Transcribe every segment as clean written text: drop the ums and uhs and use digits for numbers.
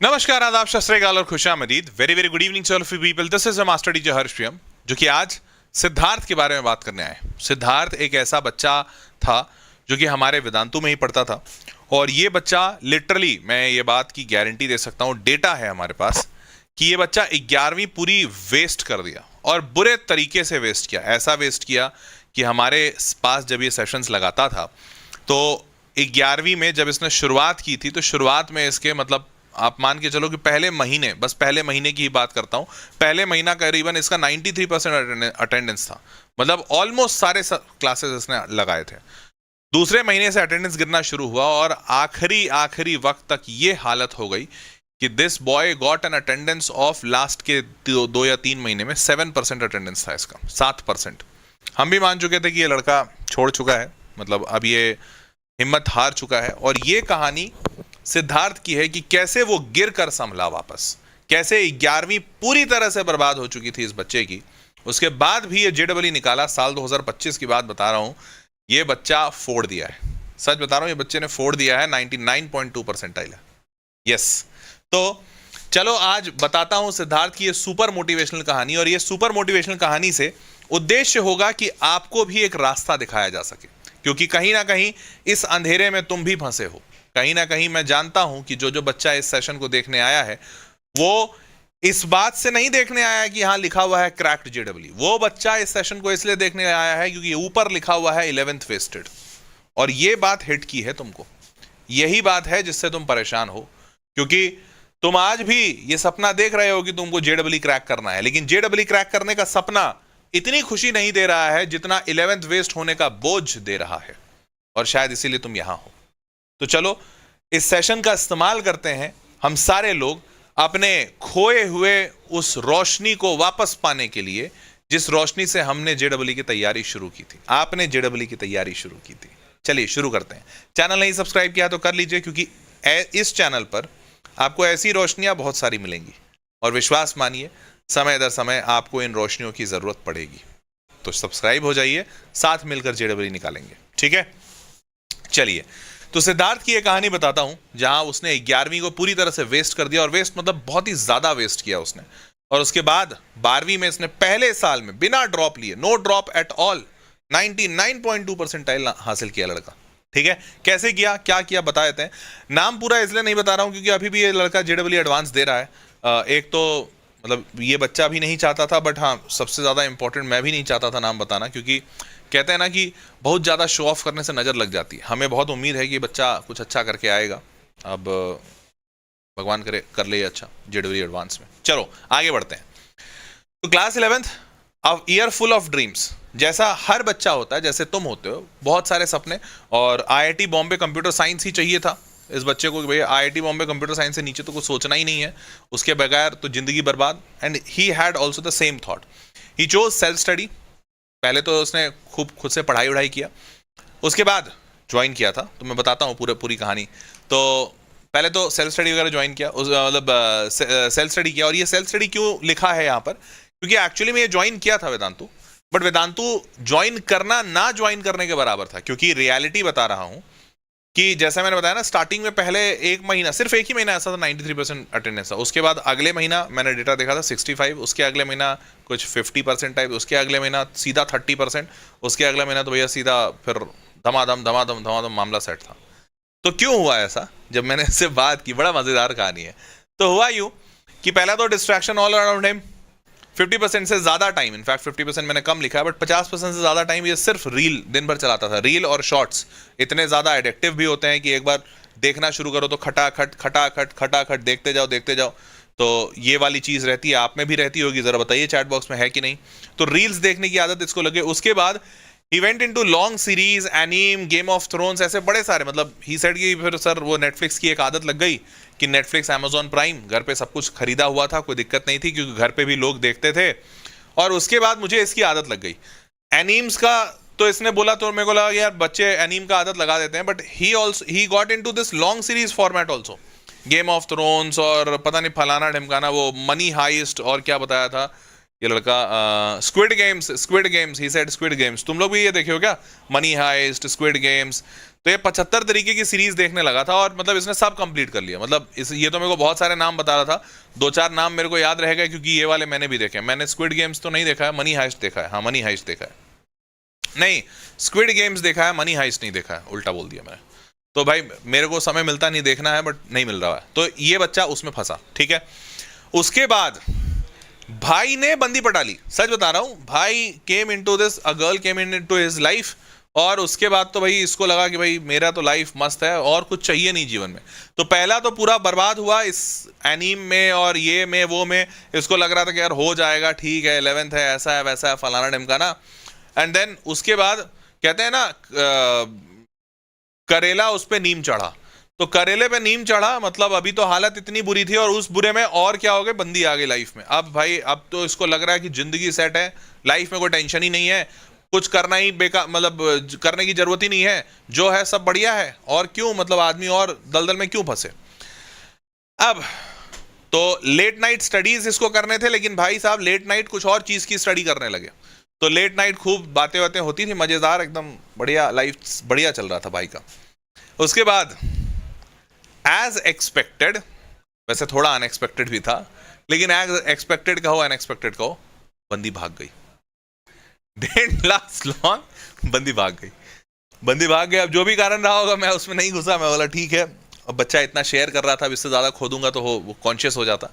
नमस्कार, आदाब, सत श्री अकाल और खुशामदीद। Very very good evening to all of you people. This is a master teacher Harsh Priyam, जो कि आज सिद्धार्थ के बारे में बात करने आए। सिद्धार्थ एक ऐसा बच्चा था जो कि हमारे वेदांतु में ही पढ़ता था, और ये बच्चा लिटरली, मैं ये बात की गारंटी दे सकता हूँ, डेटा है हमारे पास कि ये बच्चा 11वीं पूरी वेस्ट कर दिया, और बुरे तरीके से वेस्ट किया। ऐसा वेस्ट किया कि हमारे पास जब ये सेशंस लगाता था तो 11वीं में जब इसने शुरुआत की थी, तो शुरुआत में इसके मतलब आप मान के चलो कि पहले महीने की ही बात करता हूं, पहले महीना करीबन इसका 93% अटेंडेंस था। मतलब ऑलमोस्ट सारे क्लासेस इसने लगाए थे। दूसरे महीने से अटेंडेंस गिरना शुरू हुआ, और आखिरी वक्त तक ये हालत हो गई कि this boy got an attendance of last के 2 या 3 महीने में 7% अटेंडेंस था इसका, 7%। हम भी मान चुके थे कि ये लड़का छोड़ चुका है, मतलब अब ये हिम्मत हार चुका है। और ये कहानी सिद्धार्थ की है कि कैसे वो गिर कर संभला वापस, कैसे 11वीं पूरी तरह से बर्बाद हो चुकी थी इस बच्चे की, उसके बाद भी ये जेडबल निकाला। साल 2025 की बात बता रहा हूं, ये बच्चा फोड़ दिया है। सच बता रहा हूं, ये बच्चे ने फोड़ दिया है। 99.2 परसेंटाइल है। यस, तो चलो आज बताता हूं सिद्धार्थ की ये सुपर मोटिवेशनल कहानी। और ये सुपर मोटिवेशनल कहानी से उद्देश्य होगा कि आपको भी एक रास्ता दिखाया जा सके, क्योंकि कहीं ना कहीं इस अंधेरे में तुम भी फंसे हो। कहीं ना कहीं मैं जानता हूं कि जो बच्चा इस सेशन को देखने आया है, वो इस बात से नहीं देखने आया है कि यहां लिखा हुआ है क्रैक्ड जेडब्ल्यू। वो बच्चा इस सेशन को इसलिए देखने आया है क्योंकि ऊपर लिखा हुआ है 11th वेस्टेड, और ये बात हिट की है तुमको। यही बात है जिससे तुम परेशान हो, क्योंकि तुम आज भी ये सपना देख रहे हो कि तुमको जेडब्ल्यू क्रैक करना है, लेकिन जेडब्ल्यू क्रैक करने का सपना इतनी खुशी नहीं दे रहा है जितना 11th वेस्ट होने का बोझ दे रहा है, और शायद इसीलिए तुम यहां हो। तो चलो इस सेशन का इस्तेमाल करते हैं हम सारे लोग अपने खोए हुए उस रोशनी को वापस पाने के लिए, जिस रोशनी से हमने जेडब्ल्यू की तैयारी शुरू की थी, आपने जेडब्ल्यू की तैयारी शुरू की थी। चलिए शुरू करते हैं। चैनल नहीं सब्सक्राइब किया तो कर लीजिए, क्योंकि इस चैनल पर आपको ऐसी रोशनियां बहुत सारी मिलेंगी, और विश्वास मानिए समय दर समय आपको इन रोशनियों की जरूरत पड़ेगी। तो सब्सक्राइब हो जाइए, साथ मिलकर जेडब्ल्यू निकालेंगे, ठीक है। चलिए, तो सिद्धार्थ की एक कहानी बताता हूं जहां उसने 11वीं को पूरी तरह से वेस्ट कर दिया, और वेस्ट मतलब बहुत ही ज्यादा वेस्ट किया उसने। और उसके बाद 12वीं में इसने पहले साल में बिना ड्रॉप लिए, no drop at all, 99.2 percentile हासिल किया लड़का। ठीक है, कैसे किया, क्या किया बता देते हैं। नाम पूरा इसलिए नहीं बता रहा हूं क्योंकि अभी भी ये लड़का जेडब्ल्यू एडवांस दे रहा है। एक तो मतलब ये बच्चा भी नहीं चाहता था, बट हाँ सबसे ज्यादा इंपॉर्टेंट मैं भी नहीं चाहता था नाम बताना, क्योंकि कहते हैं ना कि बहुत ज़्यादा शो ऑफ करने से नज़र लग जाती है। हमें बहुत उम्मीद है कि बच्चा कुछ अच्छा करके आएगा, अब भगवान करे कर ले अच्छा जेडब्ल्यू एडवांस में। चलो आगे बढ़ते हैं। तो क्लास 11th, अब ईयर फुल ऑफ ड्रीम्स, जैसा हर बच्चा होता है, जैसे तुम होते हो, बहुत सारे सपने। और IIT बॉम्बे कंप्यूटर साइंस ही चाहिए था इस बच्चे को कि भैया IIT बॉम्बे कंप्यूटर साइंस से नीचे तो कुछ सोचना ही नहीं है, उसके बगैर तो जिंदगी बर्बाद। And he had also the same thought. He chose self study. पहले तो उसने खूब खुद से पढ़ाई वढ़ाई किया, उसके बाद ज्वाइन किया था। तो मैं बताता हूँ पूरी कहानी। तो पहले तो सेल्फ स्टडी वगैरह ज्वाइन किया, मतलब सेल्फ स्टडी किया। और ये सेल्फ स्टडी क्यों लिखा है यहाँ पर, क्योंकि एक्चुअली में ये ज्वाइन किया था वेदांतु, बट वेदांतु ज्वाइन करना ना ज्वाइन करने के बराबर था। क्योंकि रियलिटी बता रहा हूँ कि जैसा मैंने बताया ना, स्टार्टिंग में पहले सिर्फ एक ही महीना ऐसा था 93% अटेंडेंस था। उसके बाद अगले महीना मैंने डेटा देखा था 65, उसके अगले महीना कुछ 50% टाइप, उसके अगले महीना सीधा 30%, उसके अगले महीना तो भैया सीधा फिर धमाधम मामला सेट था। तो क्यों हुआ ऐसा, जब मैंने इससे बात की, बड़ा मजेदार कहानी है। तो हुआ यूं कि पहला तो डिस्ट्रैक्शन ऑल अराउंड हिम। 50% से ज्यादा टाइम, इनफैक्ट 50% मैंने कम लिखा है, बट 50% से ज्यादा टाइम ये सिर्फ रील दिन भर चलाता था। रील और शॉर्ट्स इतने ज्यादा एडिक्टिव भी होते हैं कि एक बार देखना शुरू करो तो खटाखट देखते जाओ। तो ये वाली चीज रहती है, आप में भी रहती होगी, जरा बताइए चैट बॉक्स में है कि नहीं। तो रील्स देखने की आदत इसको लगे। उसके बाद he went into long series, anime, game of thrones, ऐसे बड़े सारे। मतलब ही सेड कि फिर सर वो नेटफ्लिक्स की एक आदत लग गई कि नेटफ्लिक्स, अमेजॉन प्राइम, घर पे सब कुछ खरीदा हुआ था, कोई दिक्कत नहीं थी क्योंकि घर पे भी लोग देखते थे। और उसके बाद मुझे इसकी आदत लग गई एनीम्स का। तो इसने बोला, तो मेरे को लगा यार बच्चे एनीम का आदत लगा देते हैं, but he got into this long series format also, game of thrones और पता नहीं फलाना ढिमकाना, वो मनी हाइस्ट और क्या बताया था, ये लड़का squid games he said squid games. तुम लोग भी ये देखे हो क्या, मनी हाइस्ट, स्क्विड गेम्स? तो ये 75 तरीके की सीरीज देखने लगा था और मतलब इसने सब कंप्लीट कर लिया। मतलब ये तो मेरे को बहुत सारे नाम बता रहा था, 2-4 नाम मेरे को याद रह गए क्योंकि ये वाले मैंने भी देखे। मैंने स्क्विड गेम्स तो नहीं देखा है, मनी हाइस्ट देखा है। हाँ, मनी हाइस्ट देखा है, नहीं स्क्विड गेम्स देखा है, मनी हाइस्ट नहीं देखा है, उल्टा बोल दिया मैंने। तो भाई मेरे को समय मिलता नहीं, देखना है बट नहीं मिल रहा है। तो ये बच्चा उसमें फंसा, ठीक है। उसके बाद भाई ने बंदी पटा ली, सच बता रहा हूं। भाई came into this, a girl came into his life, और उसके बाद तो भाई इसको लगा कि भाई मेरा तो लाइफ मस्त है और कुछ चाहिए नहीं जीवन में। तो पहला तो पूरा बर्बाद हुआ इस एनीम में और ये में वो में। इसको लग रहा था कि यार हो जाएगा, ठीक है 11th है, ऐसा है वैसा है फलाना ढिमकाना। एंड देन उसके बाद कहते हैं ना करेला उस पर नीम चढ़ा, तो करेले पे नीम चढ़ा, मतलब अभी तो हालत इतनी बुरी थी और उस बुरे में और क्या हो गए, बंदी आ गई लाइफ में। अब भाई अब तो इसको लग रहा है कि जिंदगी सेट है, लाइफ में कोई टेंशन ही नहीं है, कुछ करना ही बेकार, मतलब करने की जरूरत ही नहीं है, जो है सब बढ़िया है। और क्यों, मतलब आदमी और दलदल में क्यों फंसे। अब तो लेट नाइट स्टडीज इसको करने थे, लेकिन भाई साहब लेट नाइट कुछ और चीज की स्टडी करने लगे। तो लेट नाइट खूब बातें बातें होती थी, मजेदार, एकदम बढ़िया, लाइफ बढ़िया चल रहा था भाई का। उसके बाद एज एक्सपेक्टेड, वैसे थोड़ा अनएक्सपेक्टेड भी था, लेकिन एज एक्सपेक्टेड कहो अनएक्सपेक्टेड कहो, बंदी भाग गई। डिडंट लास्ट लॉन्ग, बंदी भाग गई। बंदी भाग गई। अब जो भी कारण रहा होगा मैं उसमें नहीं घुसा, मैं बोला ठीक है, अब बच्चा इतना शेयर कर रहा था, अब इससे ज्यादा खोदूंगा तो वो कॉन्शियस हो जाता।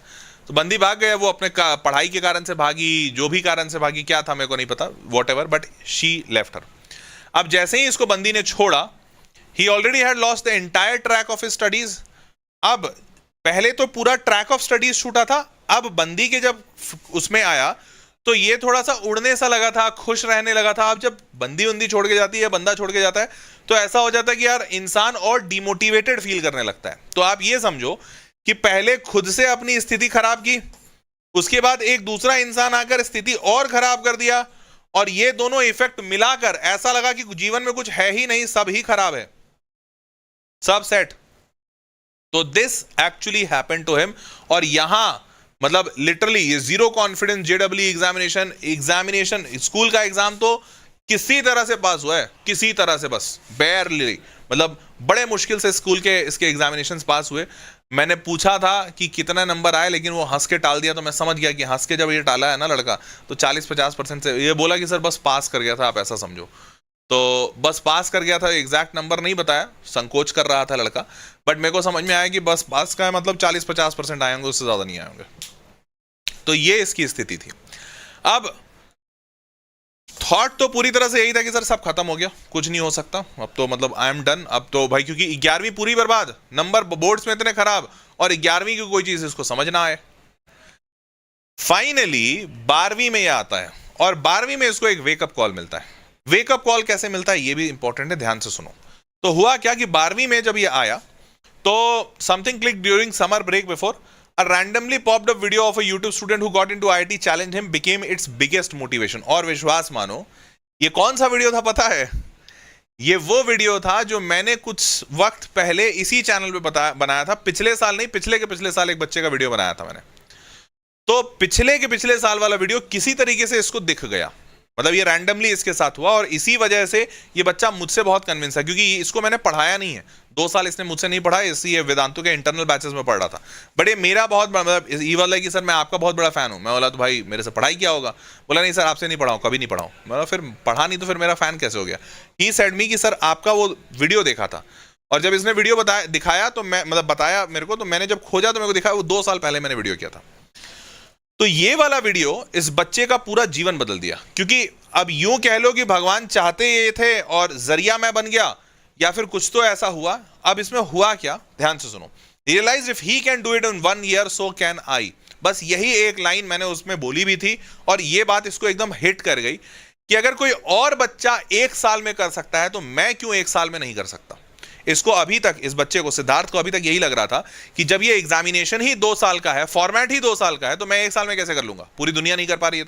तो बंदी भाग गया, वो अपने पढ़ाई के कारण से भागी, जो भी कारण से भागी, क्या था मेरे को नहीं पता, what ever, but she left her. अब जैसे ही इसको बंदी ने छोड़ा, he already had lost the entire track of his studies। अब पहले तो पूरा ट्रैक ऑफ स्टडीज छूटा था, अब बंदी के जब उसमें आया तो ये थोड़ा सा उड़ने सा लगा था, खुश रहने लगा था। अब जब बंदी छोड़ के जाती है, बंदा छोड़ के जाता है, तो ऐसा हो जाता है कि यार इंसान और डिमोटिवेटेड फील करने लगता है। तो आप ये समझो कि पहले खुद से अपनी स्थिति खराब की, उसके बाद एक दूसरा इंसान आकर स्थिति और खराब कर दिया, और ये दोनों इफेक्ट मिलाकर ऐसा लगा कि जीवन में कुछ है ही नहीं, सब ही खराब है, सब सेट। तो this actually happened to him. और यहां मतलब लिटरली ये zero confidence JW examination school का एग्जाम तो किसी तरह से पास हुआ है, किसी तरह से, बस बेयरली, मतलब बड़े मुश्किल से स्कूल के इसके एग्जामिनेशंस पास हुए। मैंने पूछा था कि कितना नंबर आए, लेकिन वो हंस के टाल दिया। तो मैं समझ गया कि हंस के जब ये टाला है ना लड़का, तो 40-50% से ये बोला कि सर बस पास कर गया था, आप ऐसा समझो। तो बस पास कर गया था, एग्जैक्ट नंबर नहीं बताया, संकोच कर रहा था लड़का, बट मेरे को समझ में आया कि बस पास का है मतलब 40-50% आए होंगे, उससे ज़्यादा नहीं आए होंगे। तो ये इसकी स्थिति थी। अब थॉट तो पूरी तरह से यही था कि सर सब खत्म हो गया, कुछ नहीं हो सकता, अब तो मतलब आई एम डन। अब तो भाई क्योंकि 11वीं पूरी बर्बाद, नंबर बोर्ड्स में इतने खराब, और 11वीं की कोई चीज़ इसको समझ ना आए। फाइनली 12वीं में यह आता है, और 12वीं में इसको एक वेकअप कॉल मिलता है। वेकअप कॉल कैसे मिलता है ये भी इंपॉर्टेंट है, ध्यान से सुनो। तो हुआ क्या कि 12वीं में जब ये आया तो something click during summer break before a randomly popped up video of a YouTube student who got into IIT challenge him became its biggest motivation। और विश्वास मानो ये कौन सा वीडियो था पता है? ये वो वीडियो था जो मैंने कुछ वक्त पहले इसी चैनल पे बनाया था। पिछले साल नहीं, पिछले के पिछले साल एक बच्चे का वीडियो बनाया था मैंने। तो पिछले के पिछले साल वाला वीडियो किसी तरीके से इसको दिख गया, मतलब ये रैंडमली इसके साथ हुआ, और इसी वजह से ये बच्चा मुझसे बहुत कन्विंस है, क्योंकि इसको मैंने पढ़ाया नहीं है, 2 साल इसने मुझसे नहीं पढ़ा, इसलिए वेदांतु के इंटरनल बैचेस में पढ़ रहा था। बट ये मेरा बहुत मतलब ये वाला है कि सर मैं आपका बहुत बड़ा फैन हूँ। मैं बोला तो भाई मेरे से पढ़ाई क्या होगा? बोला नहीं सर आपसे नहीं पढ़ाऊँ, कभी नहीं पढ़ाऊँ। मैं फिर पढ़ा नहीं तो फिर मेरा फैन कैसे हो गया? ही सेड मी कि सर आपका वो वीडियो देखा था, और जब इसने वीडियो दिखाया तो मैं मतलब बताया मेरे को, तो मैंने जब खोजा तो मेरे को दिखाया वो 2 साल पहले मैंने वीडियो किया था। तो ये वाला वीडियो इस बच्चे का पूरा जीवन बदल दिया, क्योंकि अब यूं कह लो कि भगवान चाहते ये थे और जरिया मैं बन गया, या फिर कुछ तो ऐसा हुआ। अब इसमें हुआ क्या, ध्यान से सुनो। Realise if he can do it in 1 year so can I. बस यही एक लाइन मैंने उसमें बोली भी थी, और ये बात इसको एकदम हिट कर गई कि अगर कोई और बच्चा 1 साल में कर सकता है तो मैं क्यों 1 साल में नहीं कर सकता। इसको अभी तक, इस बच्चे को, सिद्धार्थ को अभी तक यही लग रहा था कि जब ये एग्जामिनेशन ही 2 साल का है, फॉर्मेट ही 2 साल का है, तो मैं 1 साल में कैसे कर लूंगा, पूरी दुनिया नहीं कर पा रही है।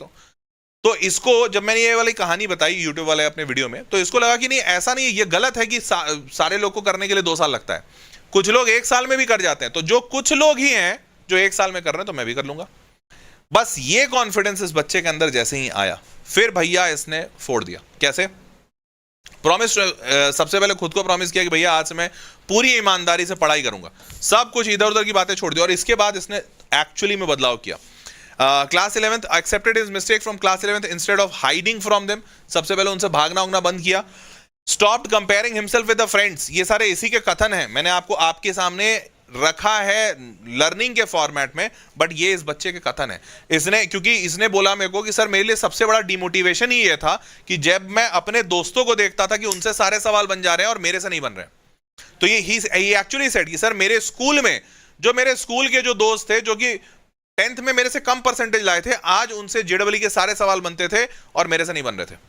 तो इसको जब मैंने ये वाली कहानी बताई यूट्यूब वाले अपने वीडियो में, तो इसको लगा कि नहीं ऐसा नहीं, ये गलत है कि सारे लोग को करने के लिए 2 साल लगता है, कुछ लोग 1 साल में भी कर जाते हैं। तो जो कुछ लोग ही हैं जो 1 साल में कर रहे हैं, तो मैं भी कर लूंगा। बस ये कॉन्फिडेंस इस बच्चे के अंदर जैसे ही आया, फिर भैया इसने फोड़ दिया। कैसे? प्रॉमिस, सबसे पहले खुद को प्रॉमिस किया कि भैया आज से मैं पूरी ईमानदारी से पढ़ाई करूंगा, सब कुछ इधर उधर की बातें छोड़ दी। और इसके बाद इसने एक्चुअली में बदलाव किया। Class 11th accepted his mistake from class 11th instead of hiding from them. सबसे पहले उनसे भागना उगना बंद किया। Stopped comparing himself with the friends. ये सारे इसी के कथन हैं, मैंने आपको आपके सामने रखा है लर्निंग के फॉर्मेट में, बट ये इस बच्चे के कथन है। इसने, क्योंकि इसने बोला मेरे को कि सर मेरे लिए सबसे बड़ा डिमोटिवेशन ही ये था कि जब मैं अपने दोस्तों को देखता था कि उनसे सारे सवाल बन जा रहे हैं और मेरे से नहीं बन रहे, तो ये एक्चुअली सेड कि सर मेरे स्कूल में जो मेरे स्कूल के जो दोस्त थे जो कि 10th में मेरे से कम परसेंटेज लाए थे, आज उनसे जेडब्ल्यू के सारे सवाल बनते थे और मेरे से नहीं बन रहे थे।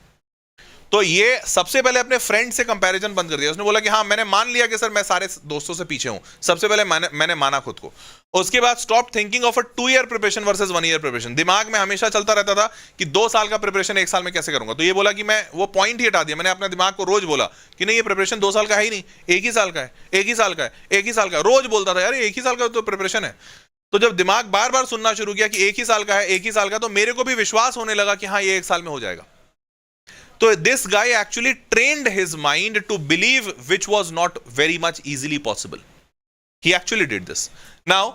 तो ये सबसे पहले अपने फ्रेंड से कंपैरिजन बंद कर दिया। उसने बोला कि हाँ मैंने मान लिया कि सर मैं सारे दोस्तों से पीछे हूं, सबसे पहले मैंने माना खुद को। उसके बाद stop thinking of a 2 year preparation versus 1 year preparation. दिमाग में हमेशा चलता रहता था कि 2 साल का प्रिपरेशन 1 साल में कैसे करूंगा, तो ये बोला कि मैं वो पॉइंट ही हटा दिया। मैंने अपने दिमाग को रोज बोला कि नहीं ये प्रिपरेशन 2 साल का है ही नहीं, 1 ही साल का है, 1 ही साल का है, 1 ही साल का। रोज बोलता था यार 1 ही साल का तो प्रिपरेशन है। तो जब दिमाग बार बार सुनना शुरू किया कि 1 ही साल का है, 1 ही साल का, तो मेरे को भी विश्वास होने लगा कि हाँ ये 1 साल में हो जाएगा। तो this guy actually trained his mind to believe, which was not very much easily possible. He actually did this. Now,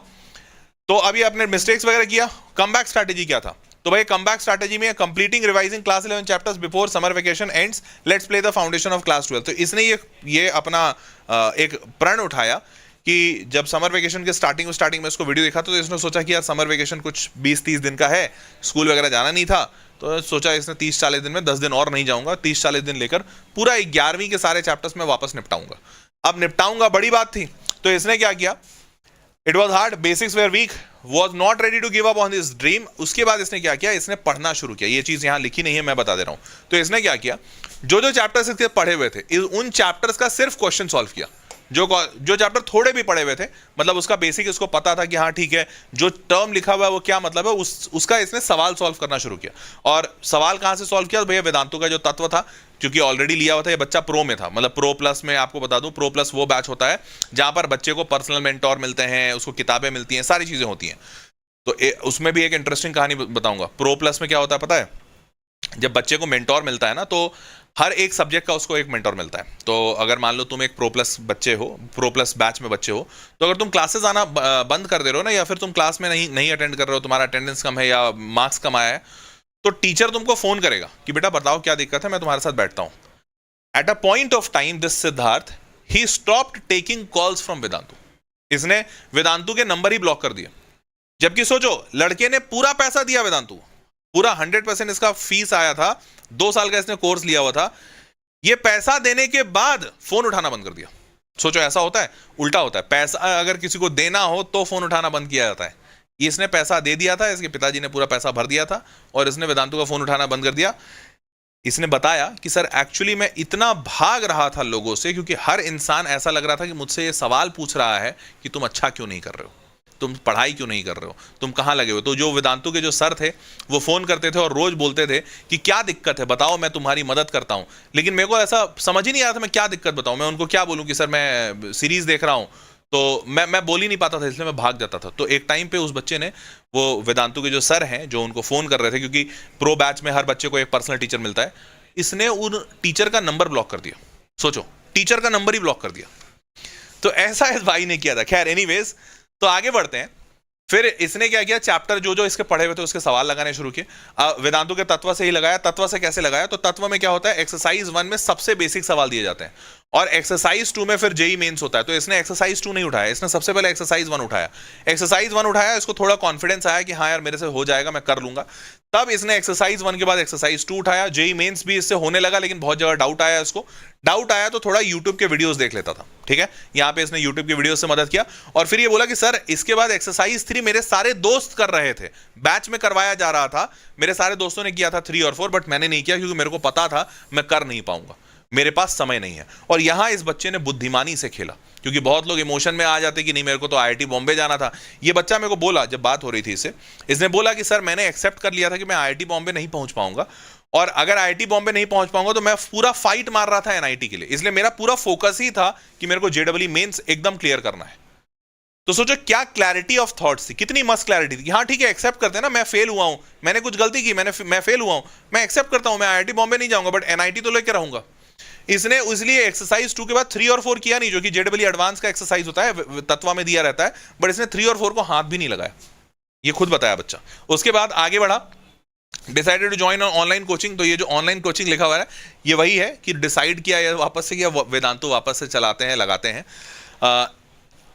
तो अभी आपने मिस्टेक्स वगैरह किया, कमबैक स्ट्रैटेजी क्या था? तो भाई कमबैक स्ट्रैटेजी में completing revising class 11 chapters before summer vacation ends, let's play the foundation of class 12। तो इसने ये अपना एक प्रण उठाया कि जब समर वेकेशन के स्टार्टिंग में इसको वीडियो देखा तो इसने सोचा कि यार समर वेकेशन कुछ 20-30 दिन का है, स्कूल वगैरह जाना नहीं था, तो सोचा इसने 30-40 दिन में 10 दिन और नहीं जाऊंगा, 30-40 दिन लेकर पूरा 11वीं के सारे चैप्टर्स में वापस निपटाऊंगा। अब निपटाऊंगा बड़ी बात थी, तो इसने क्या किया, it was hard, basics were weak, was not ready to give up on this dream. उसके बाद इसने क्या किया, इसने पढ़ना शुरू किया। ये चीज यहां लिखी नहीं है, मैं बता दे रहा हूं। तो इसने क्या किया, जो चैप्टर्स इसके पढ़े हुए थे उन चैप्टर्स का सिर्फ क्वेश्चन सॉल्व किया। जो चैप्टर थोड़े भी पढ़े हुए थे, मतलब उसका बेसिक इसको पता था कि हाँ ठीक है जो टर्म लिखा हुआ है वो क्या मतलब है, उसका इसने सवाल सॉल्व करना शुरू किया। और सवाल कहां से सॉल्व किया, तो भैया वेदांतु का जो तत्व था, क्योंकि ऑलरेडी लिया हुआ था, ये बच्चा प्रो में था, मतलब प्रो प्लस में आपको बता दूं, प्रो प्लस वो बैच होता है जहां पर बच्चे को पर्सनल मेंटोर मिलते हैं, उसको किताबें मिलती हैं, सारी चीजें होती हैं। तो उसमें भी एक इंटरेस्टिंग कहानी बताऊंगा। प्रो प्लस में क्या होता है पता है, जब बच्चे को मेंटोर मिलता है ना, तो हर एक सब्जेक्ट का उसको एक मेंटोर मिलता है। तो अगर मान लो तुम एक प्रो प्लस बच्चे हो, प्रो प्लस बैच में बच्चे हो, तो अगर तुम क्लासेस आना बंद कर दे रहे हो ना, या फिर तुम क्लास में नहीं अटेंड कर रहे हो, तुम्हारा अटेंडेंस कम है या मार्क्स कम आया है, तो टीचर तुमको फोन करेगा कि बेटा बताओ क्या दिक्कत है, मैं तुम्हारे साथ बैठता हूं। At a point of time this Siddharth he stopped taking calls from Vedantu. इसने वेदांतु के नंबर ही ब्लॉक कर दिया। जबकि सोचो, लड़के ने पूरा पैसा दिया वेदांतु, पूरा 100% इसका फीस आया था, 2 साल का इसने कोर्स लिया हुआ था। ये पैसा देने के बाद फोन उठाना बंद कर दिया। सोचो ऐसा होता है, उल्टा होता है, पैसा अगर किसी को देना हो तो फोन उठाना बंद किया जाता है। इसने पैसा दे दिया था, इसके पिताजी ने पूरा पैसा भर दिया था और इसने वेदांतु का फोन उठाना बंद कर दिया। इसने बताया कि सर एक्चुअली मैं इतना भाग रहा था लोगों से, क्योंकि हर इंसान ऐसा लग रहा था कि मुझसे ये सवाल पूछ रहा है कि तुम अच्छा क्यों नहीं कर रहे हो, तुम पढ़ाई क्यों नहीं कर रहे हो, तुम कहाँ लगे हो। तो जो वेदांतु के जो सर थे वो फोन करते थे और रोज बोलते थे कि क्या दिक्कत है बताओ, मैं तुम्हारी मदद करता हूँ। लेकिन मेरे को ऐसा समझ ही नहीं आ रहा था मैं क्या दिक्कत बताऊँ, मैं उनको क्या बोलूँ कि सर मैं सीरीज देख रहा हूँ, तो मैं बोल ही नहीं पाता था, इसलिए मैं भाग जाता था। तो एक टाइम पे उस बच्चे ने, वो वेदांतु के जो सर हैं जो उनको फोन कर रहे थे, क्योंकि प्रो बैच में हर बच्चे को एक पर्सनल टीचर मिलता है, इसने उन टीचर का नंबर ब्लॉक कर दिया। सोचो, टीचर का नंबर ही ब्लॉक कर दिया। तो ऐसा इस भाई ने किया था। खैर एनीवेज, तो आगे बढ़ते हैं। फिर इसने क्या किया, चैप्टर जो इसके पढ़े हुए थे उसके सवाल लगाने शुरू किए। वेदांतु के तत्व से ही लगाया। तत्व से कैसे लगाया, तो तत्व में क्या होता है, एक्सरसाइज 1 में सबसे बेसिक सवाल दिए जाते हैं और एक्सरसाइज 2 में फिर जेई मेंस होता है। तो इसने एक्सरसाइज 2 नहीं उठाया, इसने सबसे पहले एक्सरसाइज 1 उठाया। एक्सरसाइज 1 उठाया, इसको थोड़ा कॉन्फिडेंस आया कि हाँ यार मेरे से हो जाएगा, मैं कर लूंगा। तब इसने एक्सरसाइज 1 के बाद एक्सरसाइज 2 उठाया। जेई मेंस भी इससे होने लगा, लेकिन बहुत जगह डाउट आया इसको। डाउट आया तो थोड़ा यूट्यूब के वीडियोस देख लेता था, ठीक है। यहाँ पे इसने यूट्यूब के वीडियो से मदद किया और फिर ये बोला कि सर इसके बाद एक्सरसाइज 3 मेरे सारे दोस्त कर रहे थे, बैच में करवाया जा रहा था, मेरे सारे दोस्तों ने किया था 3 और 4, बट मैंने नहीं किया क्योंकि मेरे को पता था मैं कर नहीं पाऊंगा, मेरे पास समय नहीं है। और यहां इस बच्चे ने बुद्धिमानी से खेला, क्योंकि बहुत लोग इमोशन में आ जाते कि नहीं मेरे को तो आईआईटी बॉम्बे जाना था। ये बच्चा मेरे को बोला, जब बात हो रही थी इसने बोला कि सर मैंने एक्सेप्ट कर लिया था कि मैं आईआईटी बॉम्बे नहीं पहुंच पाऊंगा, और अगर आईआईटी बॉम्बे नहीं पहुंच पाऊंगा तो मैं पूरा फाइट मार रहा था एनआईटी के लिए, इसलिए मेरा पूरा फोकस ही था कि मेरे को जेडब्ल्यू मेंस एकदम क्लियर करना है। तो सोचो क्या क्लैरिटी ऑफ थॉट्स थी, कितनी मस्त क्लैरिटी थी कि हाँ ठीक है, एक्सेप्ट करते हैं ना, मैं फेल हुआ हूं, मैंने कुछ गलती की, मैं फेल हुआ हूं, मैं एक्सेप्ट करता हूं, मैं आईआईटी बॉम्बे नहीं जाऊंगा बट एनआईटी तो लेकर रहूंगा। इसने इसलिए एक्सरसाइज 2 के बाद 3 और 4 किया नहीं, जो कि जेडब्ल्यू एडवांस का एक्सरसाइज होता है, तत्वा में दिया रहता है, बट इसने 3 और 4 को हाथ भी नहीं लगाया, ये खुद बताया बच्चा। उसके बाद आगे बढ़ा, decided to join online coaching. तो ये जो ऑनलाइन कोचिंग लिखा हुआ है ये वही है कि डिसाइड किया या वापस से किया, वेदांतो वापस से चलाते हैं, लगाते हैं।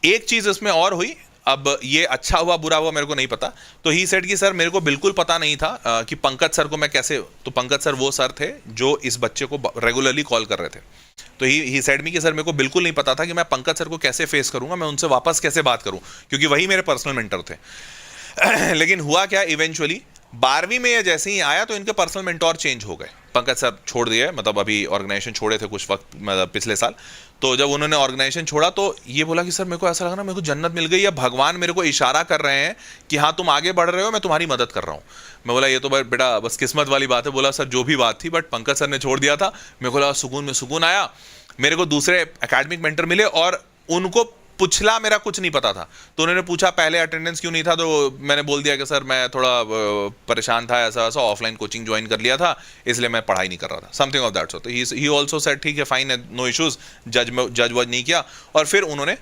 एक चीज इसमें और हुई, अब ये अच्छा हुआ बुरा हुआ मेरे को नहीं पता। तो ही सेड कि सर मेरे को बिल्कुल पता नहीं था कि पंकज सर को मैं कैसे, तो पंकज सर वो सर थे जो इस बच्चे को रेगुलरली कॉल कर रहे थे। तो ही सेड मी कि सर मेरे को बिल्कुल नहीं पता था कि मैं पंकज सर को कैसे फेस करूंगा, मैं उनसे वापस कैसे बात करूं, क्योंकि वही मेरे पर्सनल मेंटर थे। लेकिन हुआ क्या, इवेंचुअली 12वीं में ये जैसे ही आया तो इनके पर्सनल मेंटोर चेंज हो गए। पंकज सर छोड़ दिए, मतलब अभी ऑर्गेनाइजेशन छोड़े थे कुछ वक्त, मतलब पिछले साल। तो जब उन्होंने ऑर्गेनाइजेशन छोड़ा तो ये बोला कि सर मेरे को ऐसा लगा ना मेरे को जन्नत मिल गई, या भगवान मेरे को इशारा कर रहे हैं कि हाँ तुम आगे बढ़ रहे हो, मैं तुम्हारी मदद कर रहा हूँ। मैं बोला ये तो बेटा बस किस्मत वाली बात है। बोला सर जो भी बात थी, बट पंकज सर ने छोड़ दिया था, मेरे को लगा सुकून में सुकून आया। मेरे को दूसरे एकेडमिक मेंटर मिले और उनको पुछला मेरा कुछ नहीं पता था, तो उन्होंने पूछा पहले अटेंडेंस क्यों नहीं था, तो मैंने बोल दिया कि सर मैं थोड़ा परेशान था, ऐसा वैसा, ऑफलाइन कोचिंग ज्वाइन कर लिया था, इसलिए मैं पढ़ाई नहीं कर रहा था, समथिंग ऑफ दैट। सो तो ही ऑल्सो सेड ठीक है फाइन है, नो इश्यूज, जज वज नहीं किया। और फिर उन्होंने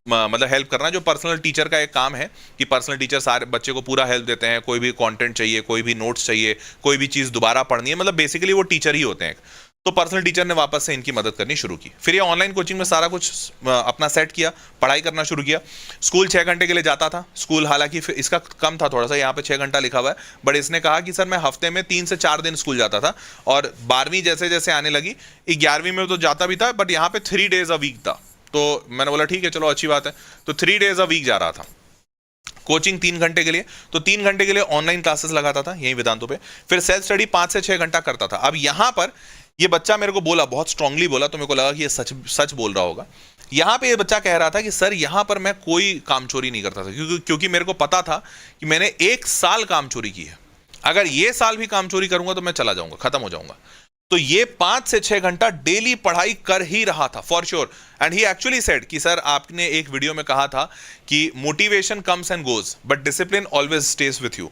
मतलब हेल्प करना, जो पर्सनल टीचर का एक काम है कि पर्सनल टीचर सारे बच्चे को पूरा हेल्प देते हैं, कोई भी कंटेंट चाहिए, कोई भी नोट्स चाहिए, कोई भी चीज़ दोबारा पढ़नी है, मतलब बेसिकली वो टीचर ही होते हैं। तो पर्सनल टीचर ने वापस से इनकी मदद करनी शुरू की। फिर ये ऑनलाइन कोचिंग में सारा कुछ अपना सेट किया, पढ़ाई करना शुरू किया। स्कूल 6 घंटे के लिए जाता था, स्कूल हालांकि इसका कम था थोड़ा सा, यहाँ पे 6 घंटा लिखा हुआ है, बट इसने कहा कि सर मैं हफ्ते में 3 से 4 दिन स्कूल जाता था। और 12वीं जैसे जैसे आने लगी, 11वीं में तो जाता भी था, बट यहाँ पे 3 डेज अ वीक था। तो मैंने बोला ठीक है चलो अच्छी बात है, तो 3 डेज अ वीक जा रहा था कोचिंग 3 घंटे के लिए। तो 3 घंटे के लिए ऑनलाइन क्लासेस लगाता था यहीं वेदांतों पे, फिर सेल्फ स्टडी 5 से 6 घंटा करता था। अब यहाँ पर ये बच्चा मेरे को बोला, बहुत स्ट्रांगली बोला, तो मेरे को लगा कि ये सच सच बोल रहा होगा। यहाँ पे ये बच्चा कह रहा था कि सर यहाँ पर मैं कोई काम चोरी नहीं करता था, क्योंकि मेरे को पता था कि मैंने 1 साल काम चोरी की है, अगर ये साल भी काम चोरी करूंगा तो मैं चला जाऊंगा, खत्म हो जाऊंगा। तो ये 5 से 6 घंटा डेली पढ़ाई कर ही रहा था for sure. And he actually said कि सर आपने एक वीडियो में कहा था कि motivation comes and goes but discipline always stage with you.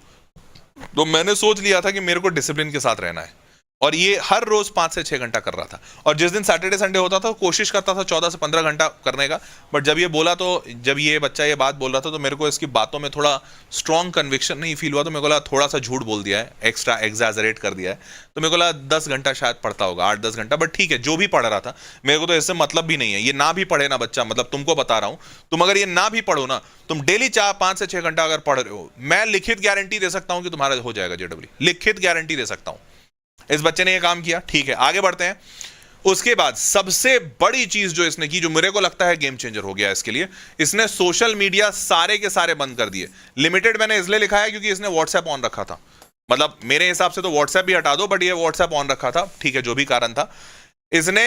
तो मैंने सोच लिया था कि मेरे को डिसिप्लिन के साथ रहना है, और ये हर रोज 5 से 6 घंटा कर रहा था। और जिस दिन सैटरडे संडे होता था कोशिश करता था 14 से 15 घंटा करने का। बट जब ये बोला, तो जब ये बच्चा ये बात बोल रहा था, तो मेरे को इसकी बातों में थोड़ा स्ट्रॉन्ग कन्विक्शन नहीं फील हुआ, तो मेरे को लगा थोड़ा सा झूठ बोल दिया है, एक्स्ट्रा एग्जैजरेट कर दिया है। तो मेरे को लगा 10 घंटा शायद पढ़ता होगा, 8-10 घंटा, बट ठीक है जो भी पढ़ रहा था, मेरे को तो इससे मतलब भी नहीं है। ये ना भी पढ़े ना बच्चा, मतलब तुमको बता रहा हूं, तुम अगर ये ना भी पढ़ो ना, तुम डेली 5 से 6 घंटा अगर पढ़ रहे हो, मैं लिखित गारंटी दे सकता हूं कि तुम्हारा हो जाएगा जेडब्ल्यू, लिखित गारंटी दे सकता हूं। इस बच्चे ने ये काम किया, ठीक है आगे बढ़ते हैं। उसके बाद सबसे बड़ी चीज जो इसने की, जो मेरे को लगता है गेम चेंजर हो गया इसके लिए, इसने सोशल मीडिया सारे के सारे बंद कर दिए। लिमिटेड मैंने इसलिए लिखा है क्योंकि इसने व्हाट्सएप ऑन रखा था, मतलब मेरे हिसाब से तो व्हाट्सएप भी हटा दो, बट ये व्हाट्सएप ऑन रखा था, ठीक है जो भी कारण था। इसने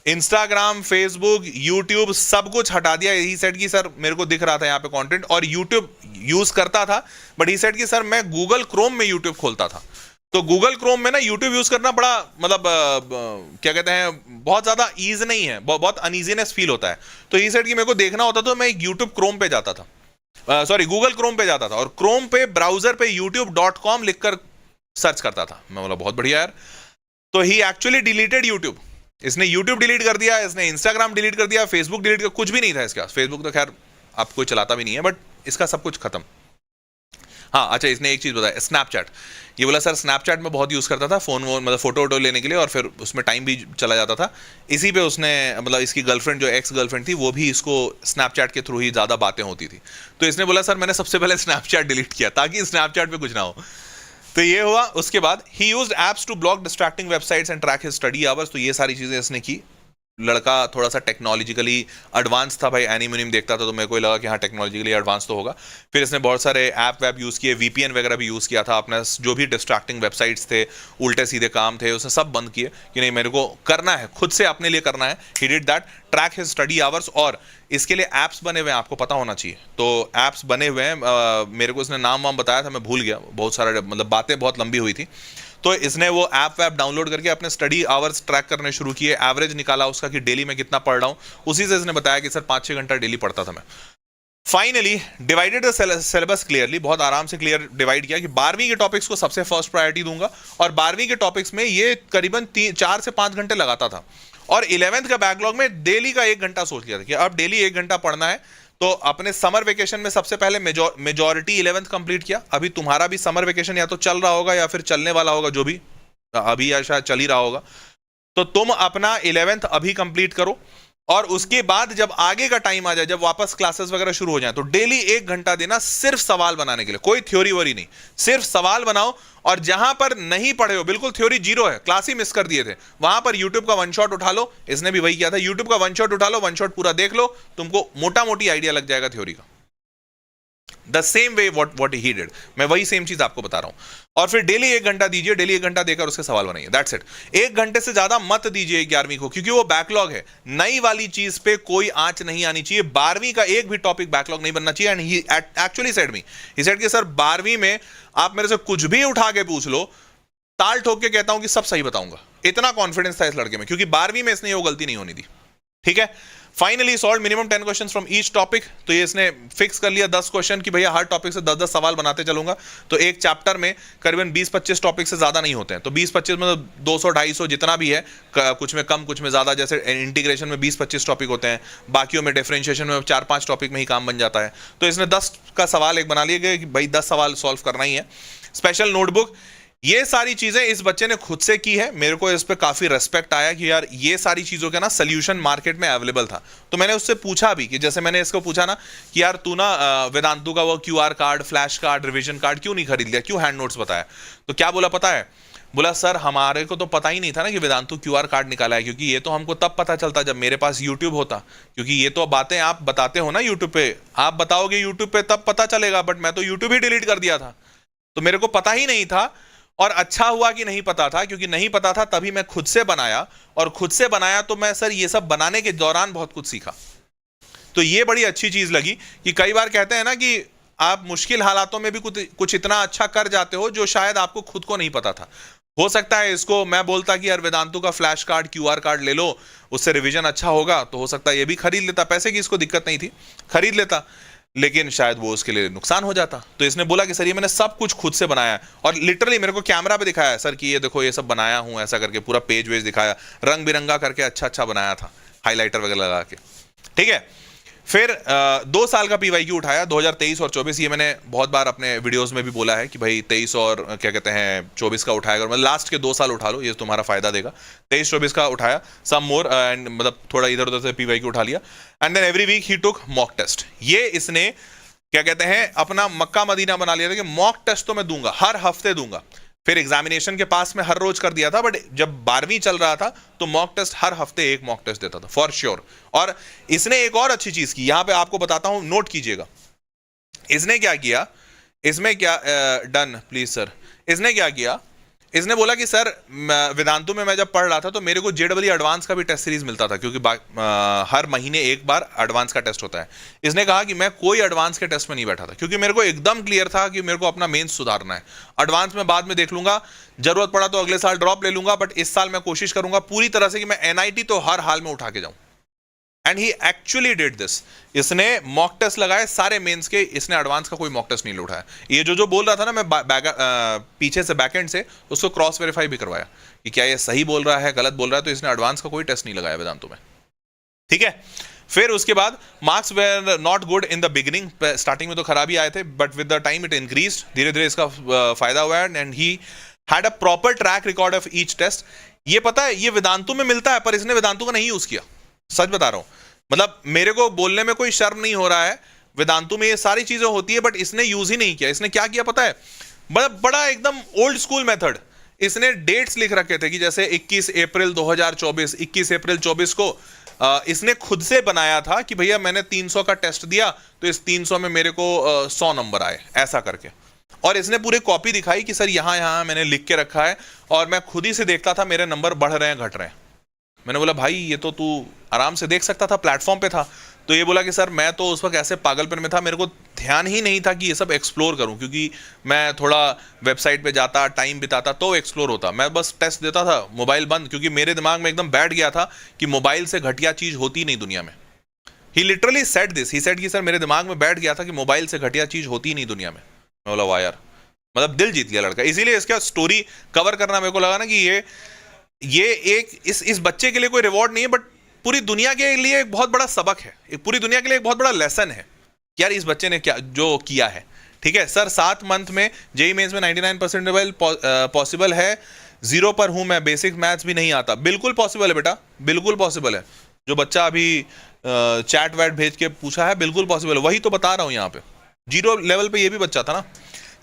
इंस्टाग्राम, फेसबुक, यूट्यूब सब कुछ हटा दिया। यही सेट की सर मेरे को दिख रहा था यहाँ पे कंटेंट, और यूट्यूब यूज करता था, बट ही सेट की सर मैं गूगल क्रोम में यूट्यूब खोलता था। तो गूगल क्रोम में ना यूट्यूब यूज करना बड़ा मतलब क्या कहते हैं, बहुत ज्यादा ईज नहीं है, बहुत अनईजीनेस फील होता है। तो ही सेट की मेरे को देखना होता तो मैं यूट्यूब क्रोम पे जाता था, सॉरी गूगल क्रोम पे जाता था, और क्रोम पे ब्राउजर पे youtube.com लिखकर सर्च करता था। मैं बोला बहुत बढ़िया यार। तो ही एक्चुअली डिलीटेड यूट्यूब, इसने यूट्यूब डिलीट कर दिया, इसने इंस्टाग्राम डिलीट कर दिया, फेसबुक डिलीट कर, कुछ भी नहीं था इसके पास। फेसबुक तो खैर आप कोई चलाता भी नहीं है, बट इसका सब कुछ खत्म। हाँ अच्छा, इसने एक चीज बताया, स्नैपचैट। ये बोला सर स्नैपचैट में बहुत यूज करता था फोन मतलब फोटो वोटो लेने के लिए, और फिर उसमें टाइम भी चला जाता था। इसी पे उसने मतलब इसकी गर्लफ्रेंड जो एक्स गर्लफ्रेंड थी, वो भी इसको स्नैपचैट के थ्रू ही ज्यादा बातें होती थी। तो इसने बोला सर मैंने सबसे पहले स्नैपचैट डिलीट किया ताकि स्नैपचैट पे कुछ ना हो। तो ये हुआ। उसके बाद he used apps to block distracting websites and track his study hours. तो ये सारी चीजें इसने की। लड़का थोड़ा सा टेक्नोलॉजिकली एडवांस था भाई, एनिम देखता था तो मेरे को लगा कि हाँ टेक्नोलॉजिकली एडवांस तो होगा। फिर इसने बहुत सारे ऐप वैप यूज़ किए, वीपीएन वगैरह भी यूज़ किया था। अपना जो भी डिस्ट्रैक्टिंग वेबसाइट्स थे, उल्टे सीधे काम थे, उसने सब बंद किए कि नहीं मेरे को करना है, खुद से अपने लिए करना है। He did that, track his study hours. और इसके लिए ऐप्स बने हुए हैं, आपको पता होना चाहिए। तो ऐप्स बने हुए हैं, मेरे को इसने नाम वाम बताया था, मैं भूल गया, बहुत सारा मतलब बातें बहुत लंबी हुई थी। तो इसने वो ऐप वैप डाउनलोड करके अपने स्टडी आवर्स ट्रैक करने शुरू किए, एवरेज निकाला उसका कि डेली मैं कितना पढ़ रहा हूँ। उसी से इसने बताया कि सर 5-6 घंटा डेली पढ़ता था मैं। Finally divided the syllabus clearly, बहुत आराम से क्लियर डिवाइड किया कि 12वीं के टॉपिक्स को सबसे फर्स्ट प्रायोरिटी दूंगा, और 12वीं के टॉपिक्स में ये करीबन 4 से 5 घंटे लगाता था, और 11th का बैकलॉग में डेली का 1 घंटा सोच लिया था कि अब डेली 1 घंटा पढ़ना है। तो अपने समर वेकेशन में सबसे पहले मेजॉरिटी 11th कंप्लीट किया। अभी तुम्हारा भी समर वेकेशन या तो चल रहा होगा या फिर चलने वाला होगा, जो भी अभी या शायद चल ही रहा होगा, तो तुम अपना 11th अभी कंप्लीट करो, और उसके बाद जब आगे का टाइम आ जाए, जब वापस क्लासेस वगैरह शुरू हो जाए, तो डेली 1 घंटा देना सिर्फ सवाल बनाने के लिए, कोई थ्योरी वरी नहीं, सिर्फ सवाल बनाओ। और जहां पर नहीं पढ़े हो, बिल्कुल थ्योरी जीरो है, क्लास ही मिस कर दिए थे, वहां पर यूट्यूब का वन शॉट उठा लो, इसने भी वही किया था, यूट्यूब का वन शॉट उठा लो, वन शॉट पूरा देख लो, तुमको मोटा मोटी आइडिया लग जाएगा थ्योरी का। The same way what he did, मैं वही सेम चीज आपको बता रहा हूं। और फिर डेली 1 घंटा दीजिए, डेली 1 घंटा देकर उसके सवाल बनाइए, दैट्स इट। 1 घंटे से ज्यादा मत दीजिए 11वीं को, क्योंकि वो बैकलॉग है, नई वाली चीज पे कोई आंच नहीं आनी चाहिए। 12वीं का एक भी टॉपिक बैकलॉग नहीं बनना चाहिए। And he actually said me, he said कि सर 12वीं में आप मेरे से कुछ भी उठा के पूछ लो, ताल ठोक के कहता हूं कि सब सही बताऊंगा। इतना कॉन्फिडेंस था इस लड़के में, क्योंकि 12वीं में इसने वो गलती नहीं होनी दी। ठीक है, finally solve minimum 10 questions from each topic. तो ये इसने फिक्स कर लिया 10 क्वेश्चन कि भैया हर टॉपिक से 10-10 सवाल बनाते चलूंगा। तो एक चैप्टर में करीबन 20-25 टॉपिक से ज्यादा नहीं होते हैं, तो 20-25 मतलब 200-250 जितना भी है, कुछ में कम कुछ में ज्यादा। जैसे इंटीग्रेशन में 20-25 टॉपिक होते हैं, बाकियों में डिफरेंशिएशन में 4-5 टॉपिक में ही काम बन जाता है। तो इसने 10 का सवाल एक बना लिया कि भाई 10 सवाल सॉल्व करना ही है। स्पेशल नोटबुक, ये सारी चीजें इस बच्चे ने खुद से की है। मेरे को इस पे काफी रेस्पेक्ट आया कि यार ये सारी चीजों का ना सोल्यूशन मार्केट में अवेलेबल था। तो मैंने उससे पूछा भी कि जैसे मैंने इसको पूछा ना कि यार तू ना वेदांतु का वो QR card, flash card, revision card क्यों नहीं खरीद लिया, क्यों हैंड नोट्स बताया? तो क्या बोला पता है? बोला सर हमारे को तो पता ही नहीं था ना कि वेदांतु QR कार्ड निकाला है, क्योंकि ये तो हमको तब पता चलता जब मेरे पास यूट्यूब होता, क्योंकि ये तो बातें आप बताते हो ना यूट्यूब पे, आप बताओगे यूट्यूब पे तब पता चलेगा, बट मैं तो यूट्यूब ही डिलीट कर दिया था, तो मेरे को पता ही नहीं था। और अच्छा हुआ कि नहीं पता था, क्योंकि नहीं पता था तभी मैं खुद से बनाया, और खुद से बनाया तो मैं सर ये सब बनाने के दौरान बहुत कुछ सीखा। तो ये बड़ी अच्छी चीज लगी कि कई बार कहते हैं ना कि आप मुश्किल हालातों में भी कुछ इतना अच्छा कर जाते हो जो शायद आपको खुद को नहीं पता था। हो सकता है इसको मैं बोलता कि यार वेदांतु का फ्लैश कार्ड, QR कार्ड ले लो, उससे रिवीजन अच्छा होगा, तो हो सकता है ये भी खरीद लेता, पैसे की इसको दिक्कत नहीं थी, खरीद लेता, लेकिन शायद वो उसके लिए नुकसान हो जाता। तो इसने बोला कि सर ये मैंने सब कुछ खुद से बनाया है, और लिटरली मेरे को कैमरा पे दिखाया सर कि ये देखो ये सब बनाया हूं, ऐसा करके पूरा पेज वेज दिखाया, रंग बिरंगा करके अच्छा अच्छा बनाया था, हाइलाइटर वगैरह लगा के। ठीक है, फिर 2 साल का PYQ उठाया, 2023 और 24। ये मैंने बहुत बार अपने वीडियोस में भी बोला है कि भाई 23 और क्या कहते हैं 24 का उठाया करो, मतलब लास्ट के 2 साल उठा लो, ये तुम्हारा फायदा देगा। 23-24 का उठाया, सम मोर, एंड मतलब थोड़ा इधर उधर से PYQ उठा लिया। And then every week he took mock test. ये इसने क्या कहते हैं अपना मक्का मदीना बना लिया था कि मॉक टेस्ट तो मैं दूंगा, हर हफ्ते दूंगा। फिर एग्जामिनेशन के पास में हर रोज कर दिया था, बट जब 12वीं चल रहा था तो मॉक टेस्ट हर हफ्ते एक मॉक टेस्ट देता था फॉर श्योर। और इसने एक और अच्छी चीज की, यहां पे आपको बताता हूं, नोट कीजिएगा। इसने क्या किया, इसमें क्या डन प्लीज सर, इसने क्या किया, इसने बोला कि सर वेदांतु में मैं जब पढ़ रहा था तो मेरे को JEE एडवांस का भी टेस्ट सीरीज मिलता था, क्योंकि हर महीने एक बार एडवांस का टेस्ट होता है। इसने कहा कि मैं कोई एडवांस के टेस्ट में नहीं बैठा था, क्योंकि मेरे को एकदम क्लियर था कि मेरे को अपना मेंस सुधारना है। एडवांस में बाद में देख लूंगा, जरूरत पड़ा तो अगले साल ड्रॉप ले लूंगा, बट इस साल मैं कोशिश करूंगा पूरी तरह से कि मैं NIT तो हर हाल में उठा के जाऊं। And he actually did this. इसने मॉक टेस्ट लगाए सारे मेंस के, इसने एडवांस का कोई मॉक टेस्ट नहीं उठाया। ये जो बोल रहा था ना मैं पीछे से बैकएंड से उसको क्रॉस वेरीफाई भी करवाया कि क्या ये सही बोल रहा है गलत बोल रहा है, तो इसने एडवांस का कोई टेस्ट नहीं लगाया वेदांतु में। ठीक है, फिर उसके बाद marks were not good in the beginning, starting में तो खराब ही आए थे, but with the time it increase, धीरे धीरे इसका फायदा हुआ है। And he had a proper track record of each test. ये पता है ये वेदांतु में मिलता है, पर इसने वेदांतु का नहीं यूज किया, सच बता रहा हूं। मतलब मेरे को बोलने में कोई शर्म नहीं हो रहा है, वेदांतु में ये सारी चीजें होती है, बट इसने यूज ही नहीं किया। इसने क्या किया पता है, बड़ा एकदम ओल्ड स्कूल मेथड। इसने डेट्स लिख रखे थे कि जैसे 21 अप्रैल 2024, 21 अप्रैल 24 को इसने खुद से बनाया था कि भैया मैंने 300 का टेस्ट दिया तो इस 300 में मेरे को 100 नंबर आए, ऐसा करके। और इसने पूरी कॉपी दिखाई कि सर यहां मैंने लिख के रखा है, और मैं खुद ही से देखता था मेरे नंबर बढ़ रहे हैं घट रहे हैं। मैंने बोला भाई ये तो तू आराम से देख सकता था, प्लेटफॉर्म पे था। तो ये बोला कि सर मैं तो उस वक्त ऐसे पागलपन में था, मेरे को ध्यान ही नहीं था कि ये सब एक्सप्लोर करूं, क्योंकि मैं थोड़ा वेबसाइट पे जाता, टाइम बिताता तो एक्सप्लोर होता, मैं बस टेस्ट देता था, मोबाइल बंद, क्योंकि मेरे दिमाग में एकदम बैठ गया था कि मोबाइल से घटिया चीज होती नहीं दुनिया में। He literally said this, he said कि सर मेरे दिमाग में बैठ गया था कि मोबाइल से घटिया चीज होती ही नहीं दुनिया में। मैं बोला वाह यार, मतलब दिल जीत लिया लड़का। इसीलिए इसका स्टोरी कवर करना मेरे को लगा ना कि ये एक इस बच्चे के लिए कोई रिवॉर्ड नहीं है, बट पूरी दुनिया के लिए एक बहुत बड़ा सबक है, पूरी दुनिया के लिए एक बहुत बड़ा लेसन है कि यार इस बच्चे ने क्या जो किया है। ठीक है सर, 7 मंथ में जेईई मेंस में 99% लेवल पॉसिबल है, 0 पर हूं मैं, बेसिक मैथ्स भी नहीं आता। बिल्कुल पॉसिबल है बेटा, बिल्कुल पॉसिबल है। जो बच्चा अभी चैट वैट भेज के पूछा है, बिल्कुल पॉसिबल है, वही तो बता रहा हूं यहाँ पे। 0 लेवल पे ये भी बच्चा था ना।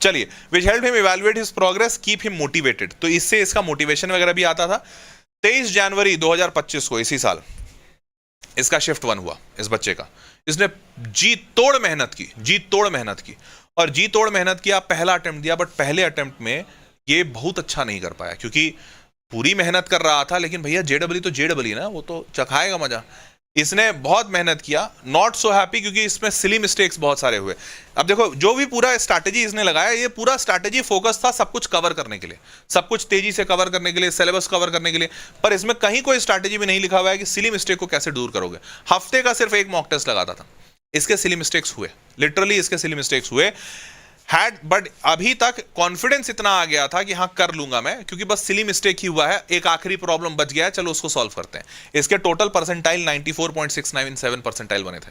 चलिए, which help him evaluate his progress, keep him motivated, तो इससे इसका मोटिवेशन वगैरह भी आता था। 23 जनवरी 2025 को, इसी साल, इसका शिफ्ट 1 हुआ इस बच्चे का। इसने जी तोड़ मेहनत की, जी तोड़ मेहनत की, और जी तोड़ मेहनत किया। पहला अटेम्प्ट दिया, बट पहले अटेम्प्ट में ये बहुत अच्छा नहीं कर पाया, क्योंकि पूरी मेहनत कर रहा था, लेकिन भैया जेडब्ल्यू तो जेडब्ल्यू ना, वो तो चखाएगा मजा। इसने बहुत मेहनत किया, नॉट सो हैप्पी, क्योंकि इसमें सिली मिस्टेक्स बहुत सारे हुए। अब देखो, जो भी पूरा स्ट्रैटेजी इसने लगाया, ये पूरा स्ट्रैटेजी फोकस था सब कुछ कवर करने के लिए, सब कुछ तेजी से कवर करने के लिए, सिलेबस कवर करने के लिए, पर इसमें कहीं कोई स्ट्रैटेजी भी नहीं लिखा हुआ है कि सिली मिस्टेक को कैसे दूर करोगे। हफ्ते का सिर्फ एक मॉक टेस्ट लगाता था, इसके सिली मिस्टेक्स हुए, लिटरली इसके सिली मिस्टेक्स हुए। बट अभी तक कॉन्फिडेंस इतना आ गया था कि हाँ कर लूंगा मैं, क्योंकि बस सिली मिस्टेक ही हुआ है, एक आखिरी प्रॉब्लम बच गया है, चलो उसको सॉल्व करते हैं। इसके टोटल परसेंटाइल 94.697 परसेंटाइल बने थे,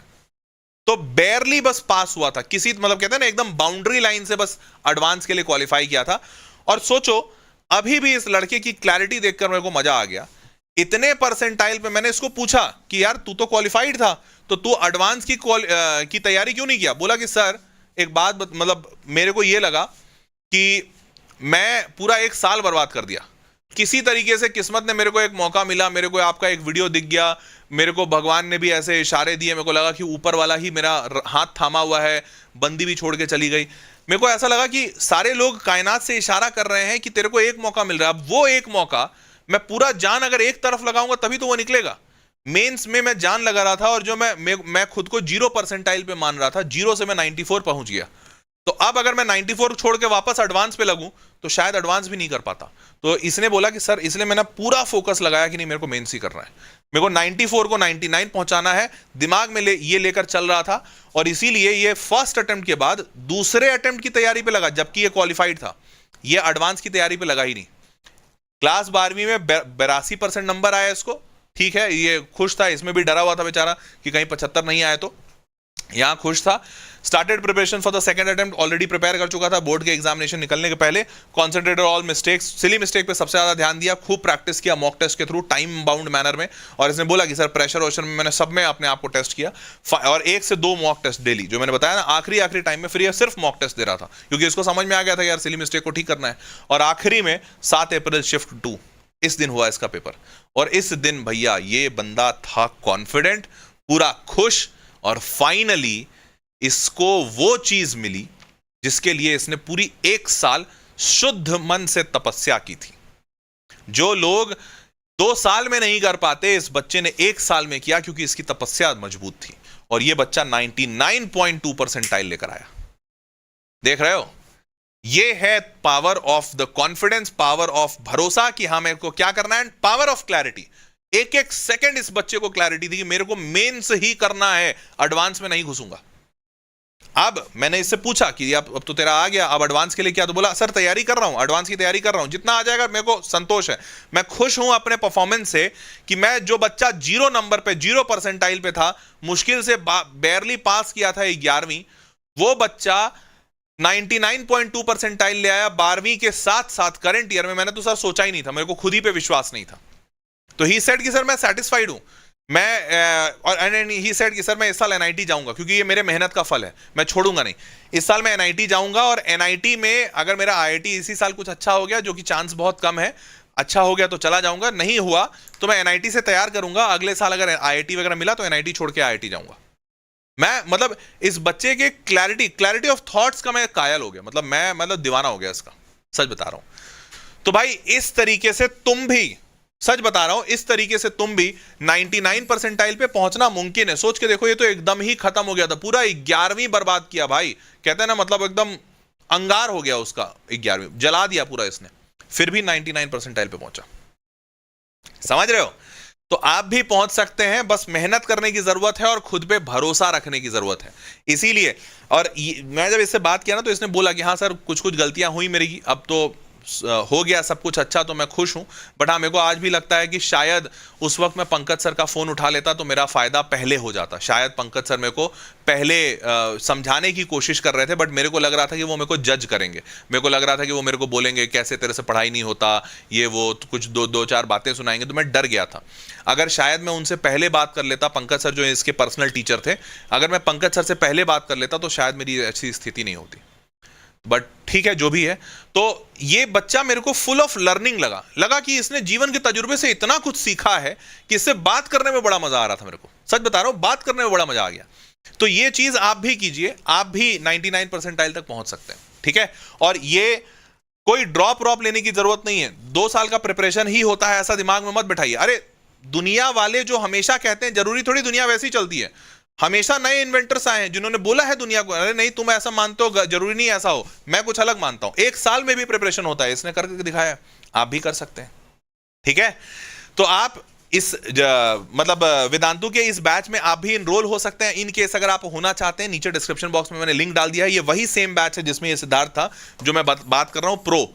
तो बेयरली बस पास हुआ था, किसी मतलब कहते हैं ना एकदम बाउंड्री लाइन से बस एडवांस के लिए क्वालिफाई किया था। और सोचो, अभी भी इस लड़के की क्लैरिटी देखकर मेरे को मजा आ गया। इतने परसेंटाइल पे मैंने इसको पूछा कि यार तू तो क्वालिफाइड था, तो तू एडवांस की तैयारी क्यों नहीं किया? बोला कि सर एक बात मतलब मेरे को ये लगा कि मैं पूरा 1 साल बर्बाद कर दिया, किसी तरीके से किस्मत ने मेरे को एक मौका मिला, मेरे को आपका एक वीडियो दिख गया, मेरे को भगवान ने भी ऐसे इशारे दिए, मेरे को लगा कि ऊपर वाला ही मेरा हाथ थामा हुआ है, बंदी भी छोड़ के चली गई। मेरे को ऐसा लगा कि सारे लोग कायनात से इशारा कर रहे हैं कि तेरे को एक मौका मिल रहा है। अब वो एक मौका मैं पूरा जान अगर एक तरफ लगाऊंगा तभी तो वो निकलेगा। मेंस में मैं जान लगा रहा था, और जो मैं खुद को 0 परसेंटाइल पे मान रहा था, 0 से मैं 94 पहुंच गया। तो अब अगर मैं 94 छोड़ के वापस एडवांस पे लगूं तो शायद एडवांस भी नहीं कर पाता। तो इसने बोला कि सर, इसलिए मैंने पूरा फोकस लगाया कि नहीं, मेरे को मेंस ही करना है, मेरे को 94 को 99 पहुंचाना है, दिमाग में ये लेकर चल रहा था। और इसीलिए ये फर्स्ट अटेम्प्ट के बाद दूसरे अटेम्प्ट की तैयारी पे लगा, जबकि ये क्वालिफाइड था, ये एडवांस की तैयारी पे लगा ही नहीं। क्लास 12वीं में 82% नंबर आया इसको, ठीक है, ये खुश था, इसमें भी डरा हुआ था बेचारा कि कहीं 75 नहीं आए, तो यहां खुश था। Started preparation for the second attempt, already prepare कर चुका था बोर्ड के एग्जामिनेशन निकलने के पहले। Concentrated all mistakes, silly mistake पे सबसे ज्यादा ध्यान दिया, खूब प्रैक्टिस किया मॉक टेस्ट के थ्रू, टाइम बाउंड मैनर में। और इसने बोला कि सर प्रेशर वोशर में मैंने सब में अपने आप को टेस्ट किया, और 1 से 2 मॉक टेस्ट डेली, जो मैंने बताया ना आखिरी टाइम में, फिर ये सिर्फ मॉक टेस्ट दे रहा था, क्योंकि इसको समझ में आ गया था यार सिली मिस्टेक को ठीक करना है। और आखिरी में 7 अप्रैल शिफ्ट 2, इस दिन हुआ इसका पेपर। और इस दिन भैया ये बंदा था कॉन्फिडेंट, पूरा खुश, और फाइनली इसको वो चीज मिली जिसके लिए इसने पूरी 1 साल शुद्ध मन से तपस्या की थी। जो लोग 2 साल में नहीं कर पाते, इस बच्चे ने 1 साल में किया, क्योंकि इसकी तपस्या मजबूत थी। और ये बच्चा 99.2 परसेंटाइल लेकर आया। देख रहे हो, ये है power of the confidence, power of भरोसा कि हाँ मेरे को क्या करना है, पावर ऑफ क्लैरिटी। एक सेकंड इस बच्चे को क्लैरिटी थी कि मेरे को मेंस ही करना है, एडवांस में नहीं घुसूंगा। अब मैंने इससे पूछा कि अब तो तेरा आ गया, अब एडवांस के लिए क्या? तो बोला सर तैयारी कर रहा हूं, एडवांस की तैयारी कर रहा हूं, जितना आ जाएगा मेरे को संतोष है। मैं खुश हूं अपने परफॉर्मेंस से कि मैं जो बच्चा 0 नंबर पे, 0 परसेंटाइल पे था, मुश्किल से बेयरली पास किया था 11वीं, वो बच्चा 99.2 परसेंटाइल ले आया 12वीं के साथ साथ करंट ईयर में। मैंने तो सर सोचा ही नहीं था, मेरे को खुद ही पे विश्वास नहीं था। तो ही सेड कि सर मैं सेटिस्फाइड हूं, और ही सेड कि सर मैं इस साल एनआईटी जाऊंगा, क्योंकि ये मेरे मेहनत का फल है, मैं छोड़ूंगा नहीं। इस साल मैं एनआईटी जाऊंगा, और एनआईटी में अगर मेरा आईआईटी इसी साल कुछ अच्छा हो गया, जो कि चांस बहुत कम है, अच्छा हो गया तो चला जाऊंगा, नहीं हुआ तो मैं एनआईटी से तैयार करूंगा। अगले साल अगर आईआईटी वगैरह मिला तो एनआईटी छोड़ के आईआईटी जाऊंगा। मैं मतलब इस बच्चे के क्लैरिटी ऑफ थॉट्स का मैं कायल हो गया, मतलब मैं दीवाना हो गया इसका, सच बता रहा हूं। तो भाई इस तरीके से तुम भी, सच बता रहा हूं, इस तरीके से तुम भी 99 परसेंटाइल पे पहुंचना मुमकिन है। सोच के देखो, ये तो एकदम ही खत्म हो गया था, पूरा 11वीं बर्बाद किया भाई, कहते हैं ना, मतलब एकदम अंगार हो गया उसका, 11वीं जला दिया पूरा इसने, फिर भी 99 परसेंटाइल पे पहुंचा। समझ रहे हो? तो आप भी पहुंच सकते हैं, बस मेहनत करने की जरूरत है और खुद पे भरोसा रखने की जरूरत है। इसीलिए, और मैं जब इससे बात किया ना तो इसने बोला कि हाँ सर कुछ कुछ गलतियां हुई मेरी, अब तो हो गया सब कुछ अच्छा, तो मैं खुश हूं। बट हाँ, मेरे को आज भी लगता है कि शायद उस वक्त मैं पंकज सर का फोन उठा लेता तो मेरा फायदा पहले हो जाता। शायद पंकज सर मेरे को पहले समझाने की कोशिश कर रहे थे, बट मेरे को लग रहा था कि वो मेरे को जज करेंगे। मेरे को लग रहा था कि वो मेरे को बोलेंगे कैसे तेरे से पढ़ाई नहीं होता, ये वो, तो कुछ दो चार बातें सुनाएंगे, तो मैं डर गया था। अगर शायद मैं उनसे पहले बात कर लेता, पंकज सर जो इसके पर्सनल टीचर थे, अगर मैं पंकज सर से पहले बात कर लेता तो शायद मेरी ऐसी स्थिति नहीं होती। बट ठीक है, जो भी है। तो ये बच्चा मेरे को फुल ऑफ लर्निंग लगा कि इसने जीवन के तजुर्बे से इतना कुछ सीखा है कि इससे बात करने में बड़ा मजा आ रहा था। मेरे को सच बता रहा हूं, बात करने में बड़ा मजा आ गया। तो ये चीज आप भी कीजिए, आप भी 99 परसेंटाइल तक पहुंच सकते हैं। ठीक है, और ये कोई ड्रॉप लेने की जरूरत नहीं है। 2 साल का प्रिपरेशन ही होता है, ऐसा दिमाग में मत बैठाइए। अरे दुनिया वाले जो हमेशा कहते हैं, जरूरी थोड़ी दुनिया वैसी चलती है। हमेशा नए इन्वेंटर्स आए हैं जिन्होंने बोला है दुनिया को, अरे नहीं तुम ऐसा मानते हो, जरूरी नहीं ऐसा हो, मैं कुछ अलग मानता हूं। 1 साल में भी प्रिपरेशन होता है, इसने करके दिखाया, आप भी कर सकते हैं। ठीक है, तो आप इस मतलब वेदांतु के इस बैच में आप भी इनरोल हो सकते हैं। इन केस अगर आप होना चाहते हैं, नीचे डिस्क्रिप्शन बॉक्स में मैंने लिंक डाल दिया है। ये वही सेम बैच है जिसमें ये सिद्धार्थ था, जो मैं बात कर रहा हूं प्रो।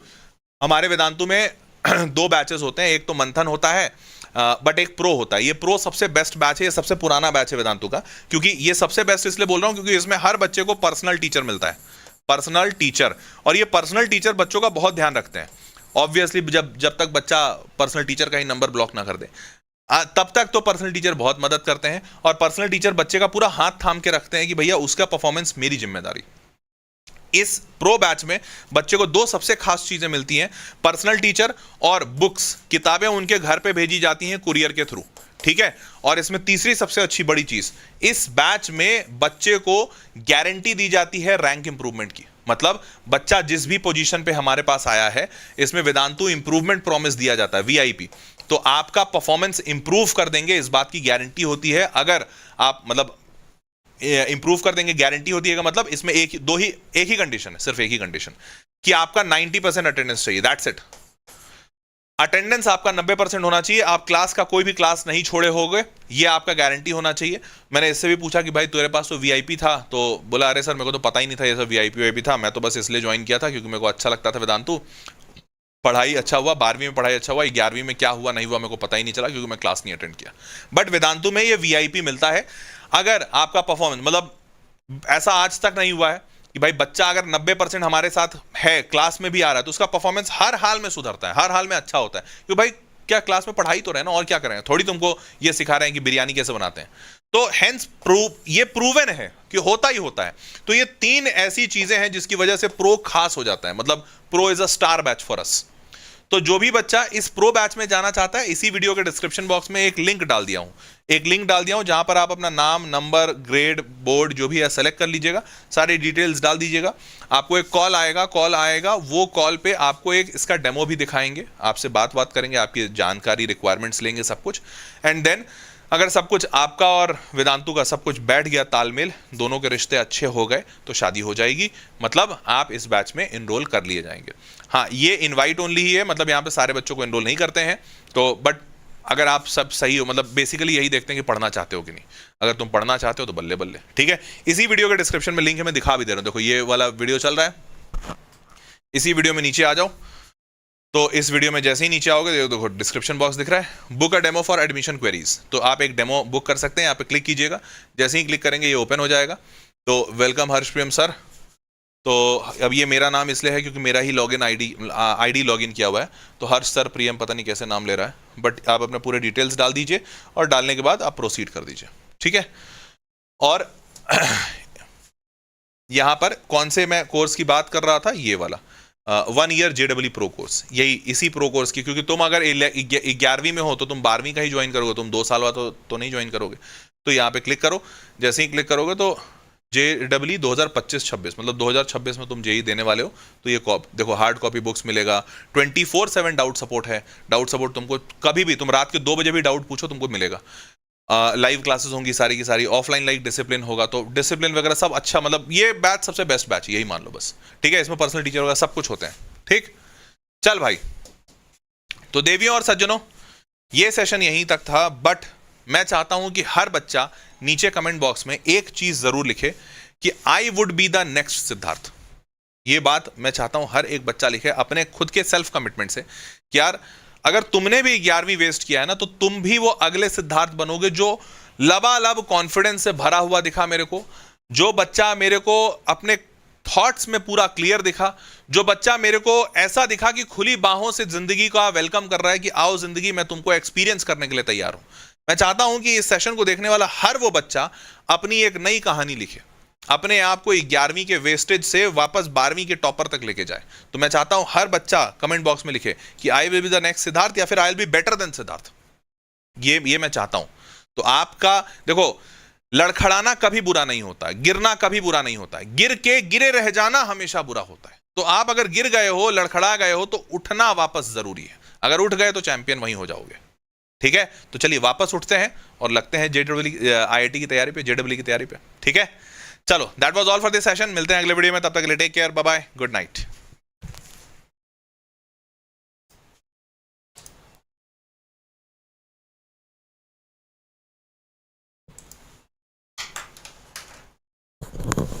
हमारे वेदांतु में 2 बैचेस होते हैं, एक तो मंथन होता है बट एक प्रो होता है। ये प्रो सबसे बेस्ट बैच है, ये सबसे पुराना बैच है वेदांतु का। क्योंकि ये सबसे बेस्ट इसलिए बोल रहा हूं क्योंकि इसमें हर बच्चे को पर्सनल टीचर मिलता है, पर्सनल टीचर। और ये पर्सनल टीचर बच्चों का बहुत ध्यान रखते हैं। ऑब्वियसली जब तक बच्चा पर्सनल टीचर का ही नंबर ब्लॉक ना कर दे, तब तक तो पर्सनल टीचर बहुत मदद करते हैं। और पर्सनल टीचर बच्चे का पूरा हाथ थाम के रखते हैं कि भैया उसका परफॉर्मेंस मेरी जिम्मेदारी। इस प्रो बैच में बच्चे को 2 सबसे खास चीजें मिलती हैं, पर्सनल टीचर और बुक्स, किताबें उनके घर पे भेजी जाती हैं कुरियर के थ्रू। ठीक है, और इसमें तीसरी सबसे अच्छी बड़ी चीज, इस बैच में बच्चे को गारंटी दी जाती है रैंक इंप्रूवमेंट की। मतलब बच्चा जिस भी पोजीशन पे हमारे पास आया है, इसमें वेदांतु इंप्रूवमेंट प्रॉमिस दिया जाता है, वीआईपी। तो आपका परफॉर्मेंस इंप्रूव कर देंगे, इस बात की गारंटी होती है। अगर आप मतलब इंप्रूव कर देंगे, गारंटी होती है, मतलब इसमें एक ही कंडीशन है, सिर्फ एक ही कंडीशन कि आपका 90% अटेंडेंस चाहिए, दैट्स इट। अटेंडेंस आपका 90% होना चाहिए। आप क्लास का कोई भी क्लास नहीं छोड़े होगे, ये आपका गारंटी होना चाहिए। मैंने इससे भी पूछा कि भाई तेरे पास तो वीआईपी था, तो बोला अरे सर मेरे को तो पता ही नहीं था ये सब वीआईपी था, मैं तो बस इसलिए ज्वाइन किया था क्योंकि मेरे को अच्छा लगता था वेदांतु। पढ़ाई अच्छा हुआ, 12वीं में पढ़ाई अच्छा हुआ, 11वीं में क्या हुआ नहीं हुआ मेरे को पता ही नहीं चला क्योंकि मैं क्लास नहीं अटेंड किया। बट वेदांतु में ये वीआईपी मिलता है। अगर आपका परफॉर्मेंस, मतलब ऐसा आज तक नहीं हुआ है कि भाई बच्चा अगर 90% हमारे साथ है, क्लास में भी आ रहा है, तो उसका परफॉर्मेंस हर हाल में सुधरता है, हर हाल में अच्छा होता है। क्योंकि भाई क्या क्लास में पढ़ाई तो रहे ना, और क्या करेंगे, थोड़ी तुमको ये सिखा रहे हैं कि बिरयानी कैसे बनाते हैं। तो हेंस ये प्रूवन है कि होता ही होता है। तो ये 3 ऐसी चीजें हैं जिसकी वजह से प्रो खास हो जाता है। मतलब pro is a star batch for us. तो जो भी बच्चा इस प्रो बैच में जाना चाहता है, इसी वीडियो के डिस्क्रिप्शन बॉक्स में एक लिंक डाल दिया हूं, जहां पर आप अपना नाम, नंबर, ग्रेड, बोर्ड जो भी है सेलेक्ट कर लीजिएगा, सारी डिटेल्स डाल दीजिएगा। आपको एक कॉल आएगा, वो कॉल पे आपको एक इसका डेमो भी दिखाएंगे, आपसे बात करेंगे, आपकी जानकारी, रिक्वायरमेंट्स लेंगे, सब कुछ। एंड देन अगर सब कुछ आपका और वेदांतु का सब कुछ बैठ गया, तालमेल, दोनों के रिश्ते अच्छे हो गए, तो शादी हो जाएगी। मतलब आप इस बैच में एनरोल कर लिए जाएंगे। हाँ, ये इनवाइट ओनली ही है, मतलब यहाँ पे सारे बच्चों को एनरोल नहीं करते हैं। तो बट अगर आप सब सही हो, मतलब बेसिकली यही देखते हैं कि पढ़ना चाहते हो कि नहीं। अगर तुम पढ़ना चाहते हो तो बल्ले बल्ले। ठीक है, इसी वीडियो के डिस्क्रिप्शन में लिंक है, मैं दिखा भी दे रहा हूँ। देखो ये वाला वीडियो चल रहा है, इसी वीडियो में नीचे आ जाओ। तो इस वीडियो में जैसे ही नीचे आओगे, देखो डिस्क्रिप्शन बॉक्स दिख रहा है, book a demo for admission queries. तो आप एक डेमो बुक कर सकते हैं, यहाँ पे क्लिक कीजिएगा। जैसे ही क्लिक करेंगे ये ओपन हो जाएगा। तो वेलकम हर्षप्रियम सर। तो अब ये मेरा नाम इसलिए है क्योंकि मेरा ही लॉगिन आईडी लॉगिन किया हुआ है। तो हर्ष सर प्रियम पता नहीं कैसे नाम ले रहा है, बट आप अपने पूरे डिटेल्स डाल दीजिए और डालने के बाद आप प्रोसीड कर दीजिए। ठीक है, और यहाँ पर कौन से मैं कोर्स की बात कर रहा था, ये वाला 1 ईयर JEE प्रो कोर्स, यही इसी प्रो कोर्स की। क्योंकि तुम अगर 11वीं में हो तो तुम 12वीं का ही ज्वाइन करोगे, तुम 2 साल बाद तो नहीं ज्वाइन करोगे। तो यहाँ पे क्लिक करो, जैसे ही क्लिक करोगे तो JEE 2025-26, मतलब 2026 में तुम JEE देने वाले हो। तो ये देखो हार्ड कॉपी बुक्स मिलेगा, 24/7 डाउट सपोर्ट है। डाउट सपोर्ट तुमको कभी भी, तुम रात के 2 बजे भी डाउट पूछो तुमको मिलेगा। लाइव क्लासेस होंगी सारी की सारी, ऑफलाइन लाइक डिसिप्लिन होगा, तो डिसिप्लिन वगैरह सब अच्छा, मतलब ये बैच सबसे बेस्ट बैच, यही मान लो बस। ठीक है, इसमें पर्सनल टीचर वगैरह सब कुछ होते हैं। ठीक, चल भाई। तो देवियों और सज्जनों, ये सेशन यहीं तक था, बट मैं चाहता हूं कि हर बच्चा नीचे कमेंट बॉक्स में एक चीज जरूर लिखे कि I would be the next Siddharth. ये बात मैं चाहता हूं हर एक बच्चा लिखे अपने खुद के सेल्फ कमिटमेंट से कि यार अगर तुमने भी 11वीं वेस्ट किया है ना, तो तुम भी वो अगले सिद्धार्थ बनोगे जो लबालब कॉन्फिडेंस से भरा हुआ दिखा मेरे को, जो बच्चा मेरे को अपने थॉट्स में पूरा क्लियर दिखा, जो बच्चा मेरे को ऐसा दिखा कि खुली बाहों से जिंदगी का वेलकम कर रहा है कि आओ जिंदगी मैं तुमको एक्सपीरियंस करने के लिए तैयार हूं। मैं चाहता हूं कि इस सेशन को देखने वाला हर वो बच्चा अपनी एक नई कहानी लिखे, अपने आप को 11वीं के वेस्टेज से वापस 12वीं के टॉपर तक लेके जाए। तो मैं चाहता हूं हर बच्चा कमेंट बॉक्स में लिखे कि I will be the next Siddharth या फिर I will be better than Siddharth. ये मैं चाहता हूं। तो आपका देखो, लड़खड़ाना कभी बुरा नहीं होता, गिरना कभी बुरा नहीं होता, गिर के गिरे रह जाना हमेशा बुरा होता है। तो आप अगर गिर गए हो, लड़खड़ा गए हो, तो उठना वापस जरूरी है। अगर उठ गए तो चैंपियन वहीं हो जाओगे। ठीक है, तो चलिए वापस उठते हैं और लगते हैं IIT की तैयारी पे, JEE की तैयारी पे। ठीक है, चलो that was all for this session. मिलते हैं अगले वीडियो में, तब तक के लिए take care, bye bye, good night.